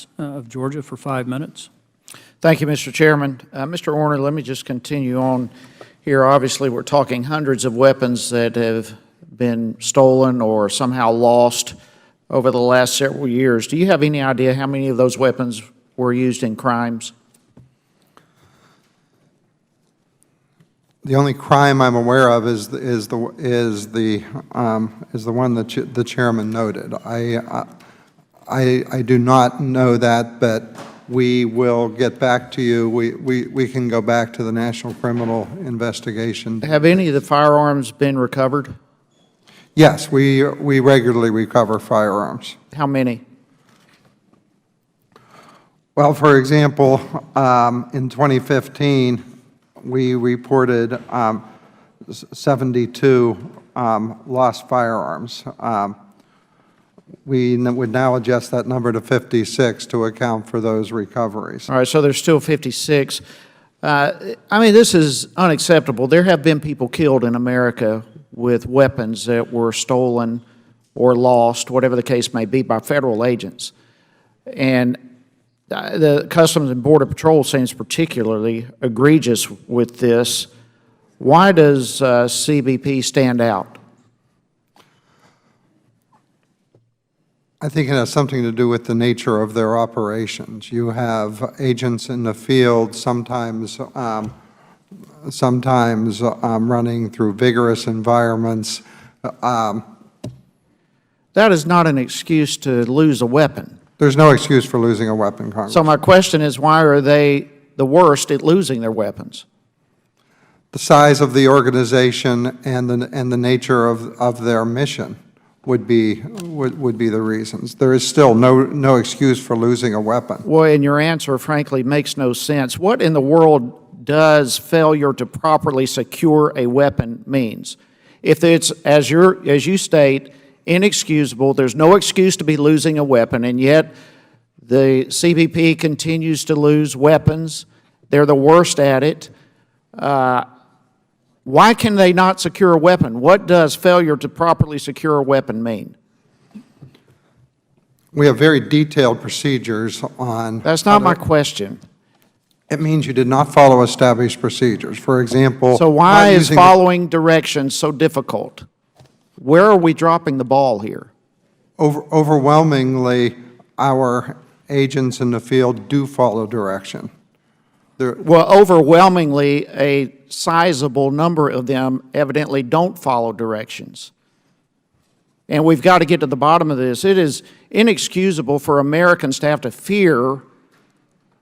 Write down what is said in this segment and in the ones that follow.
Firearms of Georgia for 5 minutes. Thank you, Mr. Chairman. Mr. Warner, let me just continue on here. Obviously, we're talking hundreds of weapons that have been stolen or somehow lost over the last several years. Do you have any idea how many of those weapons were used in crimes? The only crime I'm aware of is the one that the chairman noted. I do not know that, but we will get back to you. We can go back to the National Criminal Investigation. Have any of the firearms been recovered? Yes, we regularly recover firearms. How many? Well, for example, in 2015, we reported 72 lost firearms. We would now adjust that number to 56 to account for those recoveries. All right, so there's still 56. I mean, this is unacceptable. There have been people killed in America with weapons that were stolen or lost, whatever the case may be, by federal agents. And the Customs and Border Patrol seems particularly egregious with this. Why does CBP stand out? I think it has something to do with the nature of their operations. You have agents in the field, sometimes running through vigorous environments. That is not an excuse to lose a weapon. There's no excuse for losing a weapon, Congressman. So my question is, why are they the worst at losing their weapons? The size of the organization and the nature of their mission would be the reasons. There is still no excuse for losing a weapon. Well, and your answer, frankly, makes no sense. What in the world does failure to properly secure a weapon means? If it's, as you state, inexcusable, there's no excuse to be losing a weapon, and yet the CBP continues to lose weapons. They're the worst at it. Why can they not secure a weapon? What does failure to properly secure a weapon mean? We have very detailed procedures on... That's not my question. It means you did not follow established procedures. For example... So why is following directions so difficult? Where are we dropping the ball here? Overwhelmingly, our agents in the field do follow direction. Well, overwhelmingly, a sizable number of them evidently don't follow directions. And we've got to get to the bottom of this. It is inexcusable for Americans to have to fear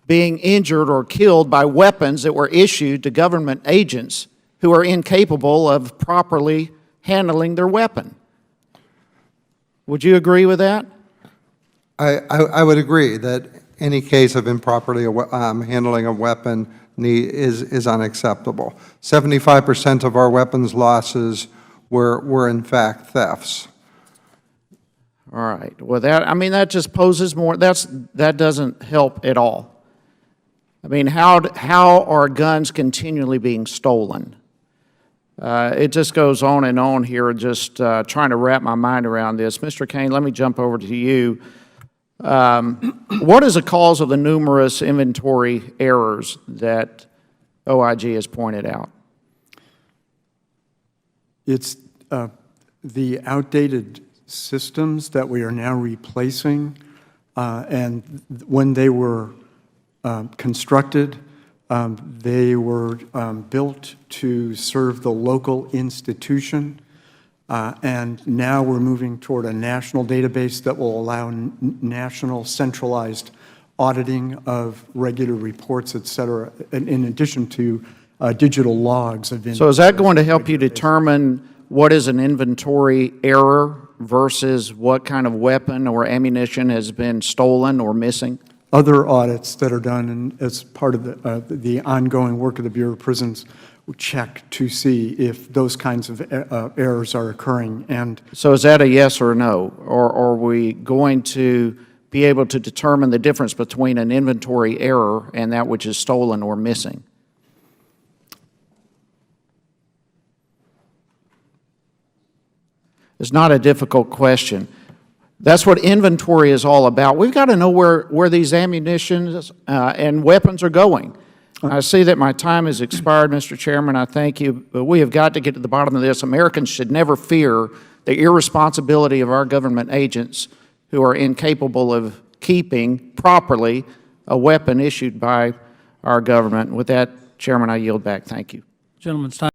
being injured or killed by weapons that were issued to government agents who are incapable of properly handling their weapon. Would you agree with that? I would agree that any case of improperly handling a weapon is unacceptable. 75% of our weapons losses were in fact thefts. All right. Well, that just poses more. That doesn't help at all. I mean, how are guns continually being stolen? It just goes on and on here, just trying to wrap my mind around this. Mr. Kane, let me jump over to you. What is the cause of the numerous inventory errors that OIG has pointed out? It's the outdated systems that we are now replacing, and when they were constructed, they were built to serve the local institution, and now we're moving toward a national database that will allow national centralized auditing of regular reports, et cetera, in addition to digital logs of inventory. So is that going to help you determine what is an inventory error versus what kind of weapon or ammunition has been stolen or missing? Other audits that are done and as part of the ongoing work of the Bureau of Prisons check to see if those kinds of errors are occurring. And so is that a yes or a no? Or are we going to be able to determine the difference between an inventory error and that which is stolen or missing? It's not a difficult question. That's what inventory is all about. We've got to know where these ammunitions and weapons are going. I see that my time has expired, Mr. Chairman. I thank you, but we have got to get to the bottom of this. Americans should never fear the irresponsibility of our government agents who are incapable of keeping properly a weapon issued by our government. With that, Chairman, I yield back. Thank you. Gentleman's time.